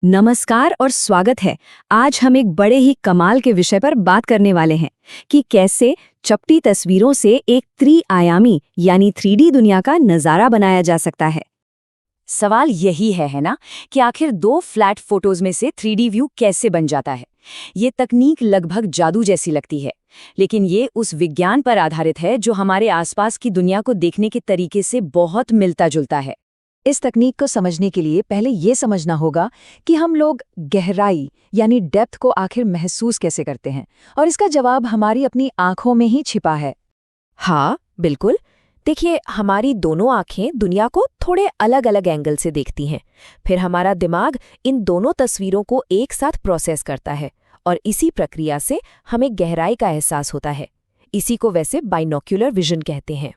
नमस्कार और स्वागत है। आज हम एक बड़े ही कमाल के विषय पर बात करने वाले हैं कि कैसे चपटी तस्वीरों से एक त्रि-आयामी यानी 3D दुनिया का नज़ारा बनाया जा सकता है। सवाल यही है ना कि आखिर दो फ्लैट फोटोज में से 3D व्यू कैसे बन जाता है। ये तकनीक लगभग जादू जैसी लगती है, लेकिन ये उस विज्ञान पर आधारित है जो हमारे आसपास की दुनिया को देखने के तरीके से बहुत मिलता जुलता है। इस तकनीक को समझने के लिए पहले ये समझना होगा कि हम लोग गहराई यानी डेप्थ को आखिर महसूस कैसे करते हैं, और इसका जवाब हमारी अपनी आंखों में ही छिपा है। हाँ, बिल्कुल। देखिए, हमारी दोनों आंखें दुनिया को थोड़े अलग अलग एंगल से देखती हैं। फिर हमारा दिमाग इन दोनों तस्वीरों को एक साथ प्रोसेस करता है और इसी प्रक्रिया से हमें गहराई का एहसास होता है। इसी को वैसे बाइनोक्यूलर विजन कहते हैं।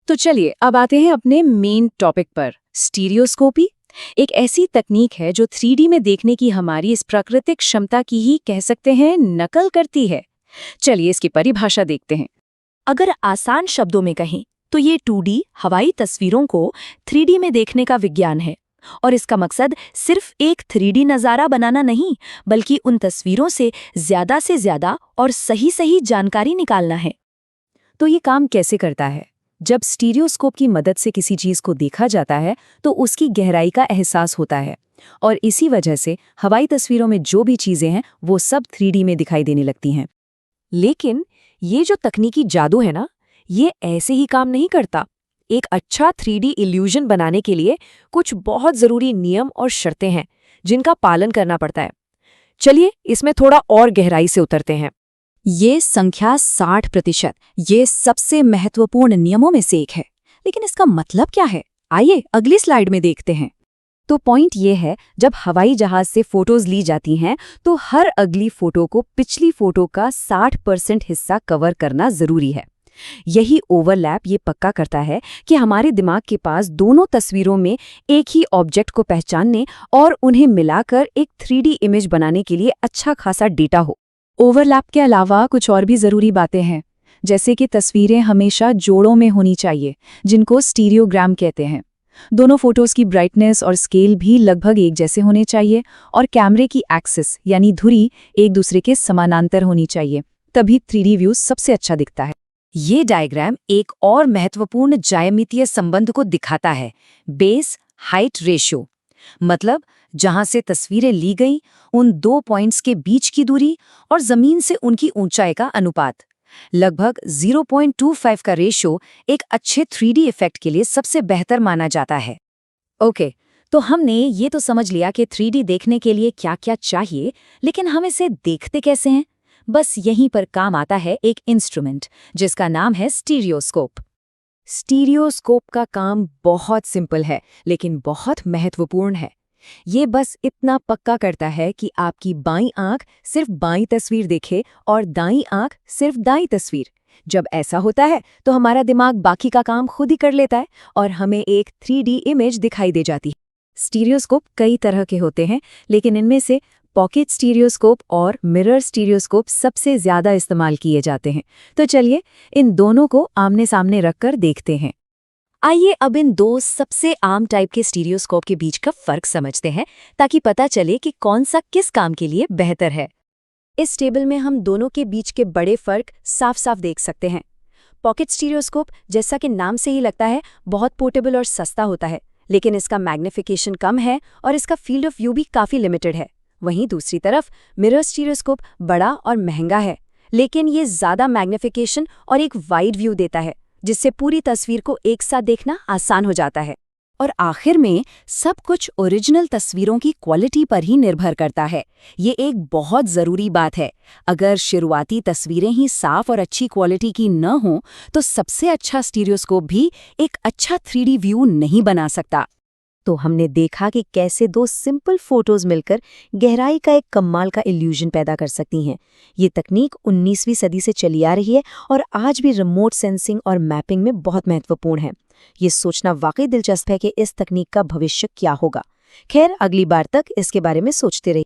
तो चलिए अब आते हैं अपने मेन टॉपिक पर, स्टीरियोस्कोपी। एक ऐसी तकनीक है जो 3D में देखने की हमारी इस प्राकृतिक क्षमता की ही कह सकते हैं नकल करती है। चलिए इसकी परिभाषा देखते हैं। अगर आसान शब्दों में कहें तो ये 2D हवाई तस्वीरों को 3D में देखने का विज्ञान है, और इसका मकसद सिर्फ एक 3D नज़ारा बनाना नहीं, बल्कि उन तस्वीरों से ज़्यादा और सही जानकारी निकालना है। तो ये काम कैसे करता है? जब स्टीरियोस्कोप की मदद से किसी चीज को देखा जाता है तो उसकी गहराई का एहसास होता है, और इसी वजह से हवाई तस्वीरों में जो भी चीजें हैं वो सब 3D में दिखाई देने लगती हैं। लेकिन ये जो तकनीकी जादू है ना, ये ऐसे ही काम नहीं करता। एक अच्छा 3D इल्यूजन बनाने के लिए कुछ बहुत ज़रूरी नियम और शर्तें हैं जिनका पालन करना पड़ता है। चलिए इसमें थोड़ा और गहराई से उतरते हैं। ये संख्या 60%, ये सबसे महत्वपूर्ण नियमों में से एक है। लेकिन इसका मतलब क्या है? आइए अगली स्लाइड में देखते हैं। तो पॉइंट ये है, जब हवाई जहाज से फोटोज ली जाती हैं तो हर अगली फोटो को पिछली फोटो का 60% हिस्सा कवर करना जरूरी है। यही ओवरलैप ये पक्का करता है कि हमारे दिमाग के पास दोनों तस्वीरों में एक ही ऑब्जेक्ट को पहचानने और उन्हें मिलाकर एक 3D इमेज बनाने के लिए अच्छा खासा डेटा हो। ओवरलैप के अलावा कुछ और भी ज़रूरी बातें हैं, जैसे कि तस्वीरें हमेशा जोड़ों में होनी चाहिए, जिनको स्टीरियोग्राम कहते हैं। दोनों फोटोज़ की ब्राइटनेस और स्केल भी लगभग एक जैसे होने चाहिए, और कैमरे की एक्सिस यानी धुरी एक दूसरे के समानांतर होनी चाहिए। तभी 3D व्यू सबसे अच्छा दिखता है। ये डायग्राम एक और महत्वपूर्ण ज्यामितीय संबंध को दिखाता है, बेस हाइट रेशियो। मतलब जहां से तस्वीरें ली गई उन दो पॉइंट्स के बीच की दूरी और जमीन से उनकी ऊंचाई का अनुपात। लगभग 0.25 का रेशियो एक अच्छे 3D इफेक्ट के लिए सबसे बेहतर माना जाता है। ओके, तो हमने ये तो समझ लिया कि 3D देखने के लिए क्या क्या चाहिए, लेकिन हम इसे देखते कैसे हैं? बस यहीं पर काम आता है एक इंस्ट्रूमेंट जिसका नाम है स्टीरियोस्कोप। स्टीरियोस्कोप का काम बहुत सिंपल है, लेकिन बहुत महत्वपूर्ण है। ये बस इतना पक्का करता है कि आपकी बाईं आंख सिर्फ बाईं तस्वीर देखे और दाईं आंख सिर्फ दाईं तस्वीर। जब ऐसा होता है तो हमारा दिमाग बाकी का काम खुद ही कर लेता है और हमें एक 3D इमेज दिखाई दे जाती है। स्टीरियोस्कोप कई तरह के होते हैं, लेकिन इनमें से पॉकेट स्टीरियोस्कोप और मिरर स्टीरियोस्कोप सबसे ज़्यादा इस्तेमाल किए जाते हैं। तो चलिए इन दोनों को आमने सामने रखकर देखते हैं। आइए अब इन दो सबसे आम टाइप के स्टीरियोस्कोप के बीच का फर्क समझते हैं, ताकि पता चले कि कौन सा किस काम के लिए बेहतर है। इस टेबल में हम दोनों के बीच के बड़े फर्क साफ साफ देख सकते हैं। पॉकेट स्टीरियोस्कोप, जैसा कि नाम से ही लगता है, बहुत पोर्टेबल और सस्ता होता है, लेकिन इसका मैग्निफिकेशन कम है और इसका फील्ड ऑफ व्यू भी काफ़ी लिमिटेड है। वहीं दूसरी तरफ मिरर स्टीरियोस्कोप बड़ा और महंगा है, लेकिन ये ज़्यादा मैग्निफिकेशन और एक वाइड व्यू देता है, जिससे पूरी तस्वीर को एक साथ देखना आसान हो जाता है। और आखिर में सब कुछ ओरिजिनल तस्वीरों की क्वालिटी पर ही निर्भर करता है। ये एक बहुत ज़रूरी बात है। अगर शुरुआती तस्वीरें ही साफ और अच्छी क्वालिटी की न हों तो सबसे अच्छा स्टीरियोस्कोप भी एक अच्छा 3D व्यू नहीं बना सकता। तो हमने देखा कि कैसे दो सिंपल फोटोज मिलकर गहराई का एक कमाल का इल्यूजन पैदा कर सकती हैं। ये तकनीक 19वीं सदी से चली आ रही है और आज भी रिमोट सेंसिंग और मैपिंग में बहुत महत्वपूर्ण है। ये सोचना वाकई दिलचस्प है कि इस तकनीक का भविष्य क्या होगा। खैर, अगली बार तक इसके बारे में सोचते रहिए।